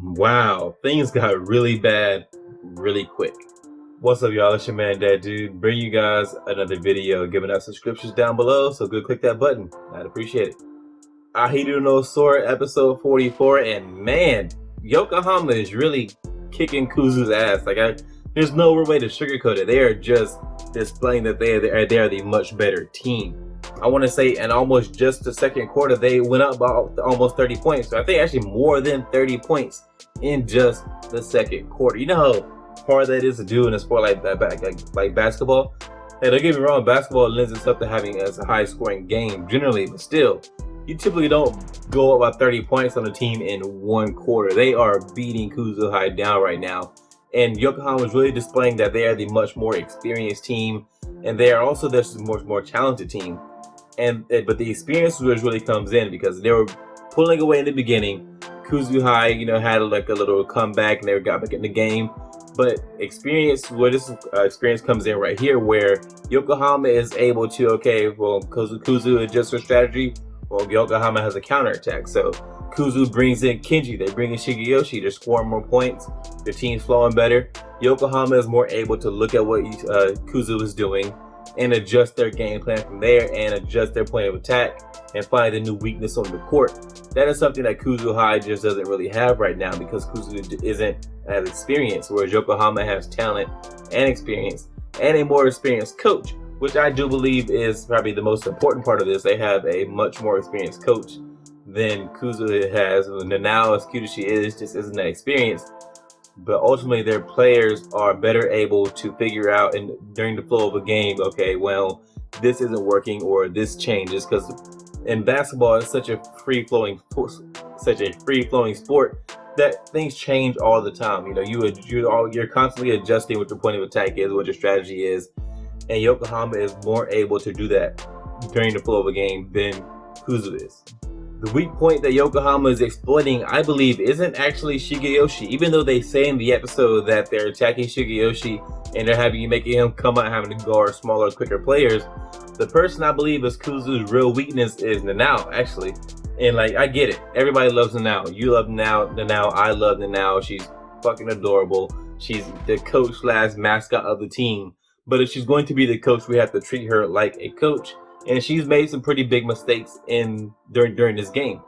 Wow, things got really bad really quick. What's up, y'all? It's your man, Dad Dude. Bring you guys another video, giving out subscriptions down below, so go click that button. I'd appreciate it. Ahiru no Sora, episode 44, and man, Yokohama is really kicking Kuzu's ass. There's no way to sugarcoat it. They are just displaying that they are the much better team. I want to say, and almost just the second quarter, they went up by almost 30 points. So I think actually more than 30 points in just the second quarter. You know how hard that is to do in a sport like that, like basketball. Hey, don't get me wrong, basketball lends itself to having as a high-scoring game generally, but still, you typically don't go up by 30 points on a team in one quarter. They are beating Kuzu High down right now, and Yokohama is really displaying that they are the much more experienced team, and they are also the much more talented team. But the experience really comes in because they were pulling away in the beginning. Kuzu High, had like a little comeback and they got back in the game. But experience comes in right here, where Yokohama is able to, Kuzu adjusts her strategy. Well, Yokohama has a counterattack. So Kuzu brings in Kenji, they bring in Shigeyoshi, they're scoring more points, their team's flowing better. Yokohama is more able to look at what Kuzu is doing and adjust their game plan from there and adjust their plan of attack and find a new weakness on the court. That is something that Kuzu High just doesn't really have right now because Kuzu isn't as experienced, whereas Yokohama has talent and experience and a more experienced coach, which I do believe is probably the most important part of this. They have a much more experienced coach than Kuzu has. Now, as cute as she is, just isn't that experienced. But ultimately, their players are better able to figure out during the flow of a game, okay, well, this isn't working or this changes, because in basketball, it's such a free-flowing sport that things change all the time. You're constantly adjusting what your point of attack is, what your strategy is, and Yokohama is more able to do that during the flow of a game than Kuzu is. The weak point that Yokohama is exploiting, I believe, isn't actually Shigeyoshi. Even though they say in the episode that they're attacking Shigeyoshi and they're making him come out having to guard smaller, quicker players, the person I believe is Kuzu's real weakness is Nanao, actually. And I get it. Everybody loves Nanao. You love Nanao. I love Nanao. She's fucking adorable. She's the coach / mascot of the team. But if she's going to be the coach, we have to treat her like a coach. And she's made some pretty big mistakes during this game.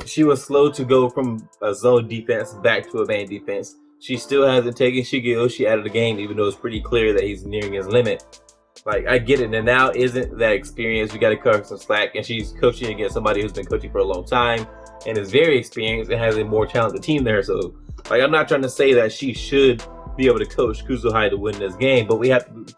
She was slow to go from a zone defense back to a man defense. She still hasn't taken Shigeyoshi out of the game, even though it's pretty clear that he's nearing his limit. I get it. And now isn't that experienced. We got to cover some slack. And she's coaching against somebody who's been coaching for a long time and is very experienced and has a more talented team there. So, I'm not trying to say that she should be able to coach Kuzu High to win this game, but we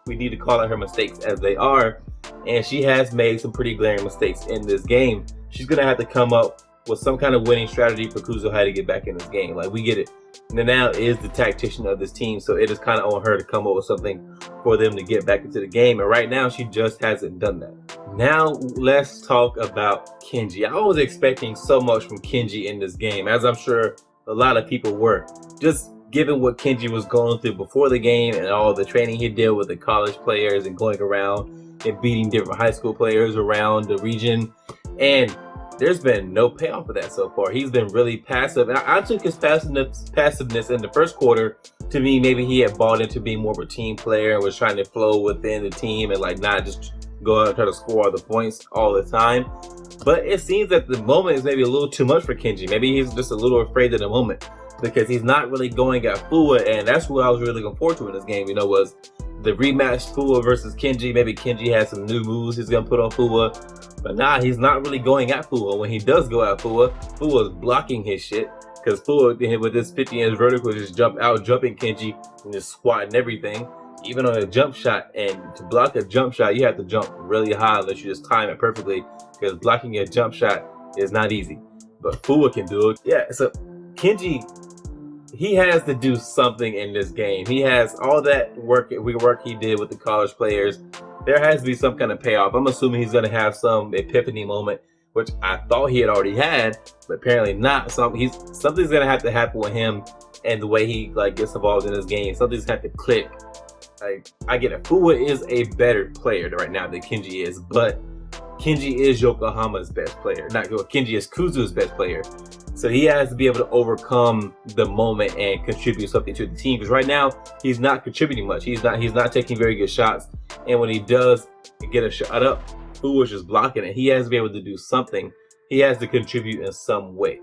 need to call out her mistakes as they are. And she has made some pretty glaring mistakes in this game. She's going to have to come up with some kind of winning strategy for Kuzu High to get back in this game. We get it. Nanao is the tactician of this team, so it is kind of on her to come up with something for them to get back into the game. And right now, she just hasn't done that. Now, let's talk about Kenji. I was expecting so much from Kenji in this game, as I'm sure a lot of people were. Just given what Kenji was going through before the game and all the training he did with the college players and going around and beating different high school players around the region. And there's been no payoff for that so far. He's been really passive. And I took his passiveness in the first quarter to mean maybe he had bought into being more of a team player and was trying to flow within the team and not just go out and try to score all the points all the time. But it seems that the moment is maybe a little too much for Kenji. Maybe he's just a little afraid of the moment because he's not really going at Fua, and that's what I was really looking forward to in this game, was the rematch Fua versus Kenji. Maybe Kenji has some new moves he's going to put on Fua, but he's not really going at Fua. When he does go at Fua, Fua's blocking his shit, because Fua, with this 50-inch vertical, just jumping Kenji and just squatting everything, even on a jump shot. And to block a jump shot, you have to jump really high unless you just time it perfectly, because blocking a jump shot is not easy. But Fua can do it. Yeah, so Kenji, he has to do something in this game. He has all that work he did with the college players. There has to be some kind of payoff. I'm assuming he's going to have some epiphany moment, which I thought he had already had, but apparently not. Something's going to have to happen with him and the way he gets involved in this game. Something's going to have to click. I get it. Fua is a better player right now than Kenji is, but Kenji is Yokohama's best player. Not Kenji is Kuzu's best player. So he has to be able to overcome the moment and contribute something to the team. Because right now he's not contributing much. He's not taking very good shots. And when he does get a shot up, Fu is just blocking it. He has to be able to do something. He has to contribute in some way.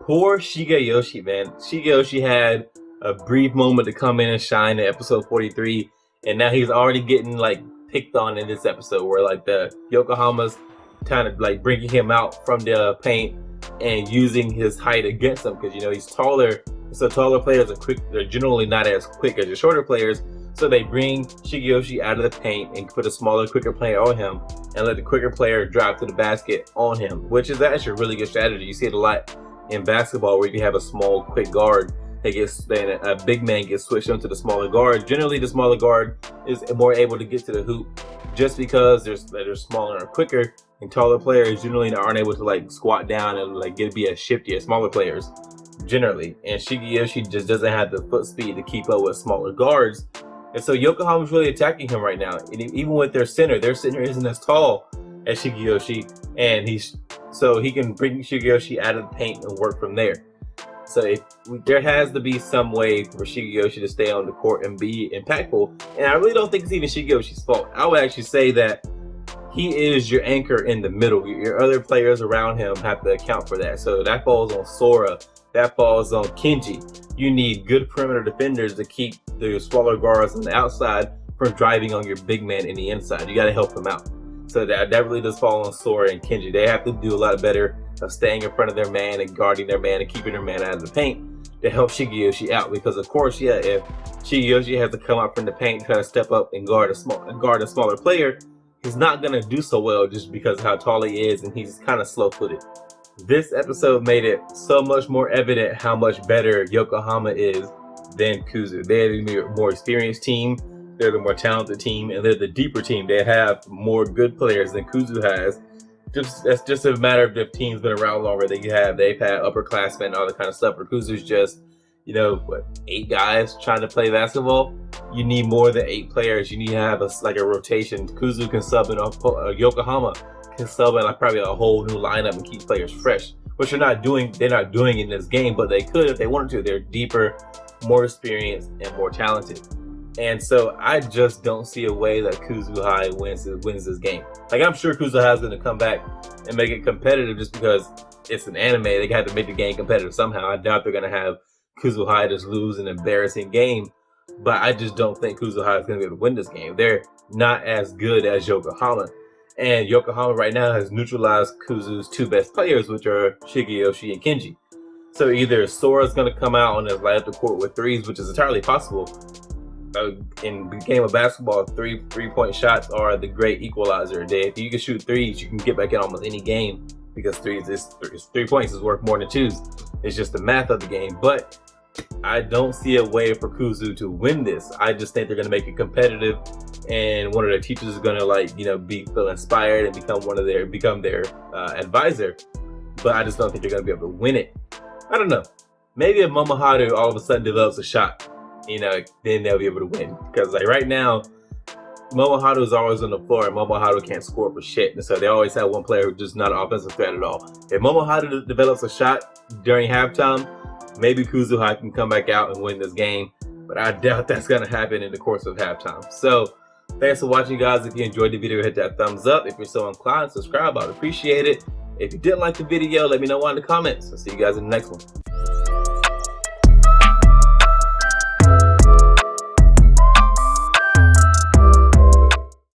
Poor Shigeyoshi, man. Shigeyoshi had a brief moment to come in and shine in episode 43, and now he's already getting like picked on in this episode, where like the Yokohama's kind of like bringing him out from the paint and using his height against him, because he's taller. So taller players are quick. They're generally not as quick as the shorter players. So they bring Shigeyoshi out of the paint and put a smaller, quicker player on him, and let the quicker player drive to the basket on him, which is actually a really good strategy. You see it a lot in basketball, where you have a small, quick guard that then a big man gets switched onto the smaller guard. Generally, the smaller guard is more able to get to the hoop just because they're smaller and quicker, and taller players generally aren't able to like squat down and like be as shifty as smaller players generally. And Shigeyoshi just doesn't have the foot speed to keep up with smaller guards. And so Yokohama's really attacking him right now. And even with their center isn't as tall as Shigeyoshi, and so he can bring Shigeyoshi out of the paint and work from there. So there has to be some way for Shigeyoshi to stay on the court and be impactful. And I really don't think it's even Shigeyoshi's fault. I would actually say that he is your anchor in the middle. Your other players around him have to account for that. So that falls on Sora. That falls on Kenji. You need good perimeter defenders to keep the smaller guards on the outside from driving on your big man in the inside. You got to help them out. So that really does fall on Sora and Kenji. They have to do a lot better of staying in front of their man and guarding their man and keeping their man out of the paint to help Shigeyoshi out. Because of course, if Shigeyoshi has to come out from the paint and try to step up and guard a smaller player, he's not gonna do so well just because of how tall he is, and he's kind of slow-footed. This episode made it so much more evident how much better Yokohama is than Kuzu. They're the more experienced team, they're the more talented team, and they're the deeper team. They have more good players than Kuzu has. That's just a matter of the team's been around longer. They've had upperclassmen and all that kind of stuff. Where Kuzu's just, 8 guys trying to play basketball. You need more than 8 players. You need to have a rotation. Kuzu can sub in Yokohama can sub in probably a whole new lineup and keep players fresh, which they're not doing in this game, but they could if they wanted to. They're deeper, more experienced, and more talented. And so I just don't see a way that Kuzu High wins this game. Like, I'm sure Kuzu High is going to come back and make it competitive just because it's an anime. They have to make the game competitive somehow. I doubt they're going to have Kuzu High just lose an embarrassing game, but I just don't think Kuzu High is going to be able to win this game. They're not as good as Yokohama. And Yokohama right now has neutralized Kuzu's 2 best players, which are Shigeyoshi and Kenji. So either Sora's going to come out on his light up the court with threes, which is entirely possible. In the game of basketball, three-point shots are the great equalizer. If you can shoot threes, you can get back in almost any game, because 3 points is worth more than 2s. It's just the math of the game. But I don't see a way for Kuzu to win this. I just think they're going to make it competitive, and one of their teachers is going to feel inspired and become their advisor. But I just don't think they're going to be able to win it. I don't know. Maybe if Momoharu all of a sudden develops a shot, then they'll be able to win. Because right now, Momoharu is always on the floor, and Momoharu can't score for shit. And so they always have one player who's just not an offensive threat at all. If Momoharu develops a shot during halftime, maybe Kuzu High can come back out and win this game. But I doubt that's going to happen in the course of halftime. So thanks for watching, guys. If you enjoyed the video, hit that thumbs up. If you're so inclined, subscribe. I'd appreciate it. If you didn't like the video, let me know in the comments. I'll see you guys in the next one.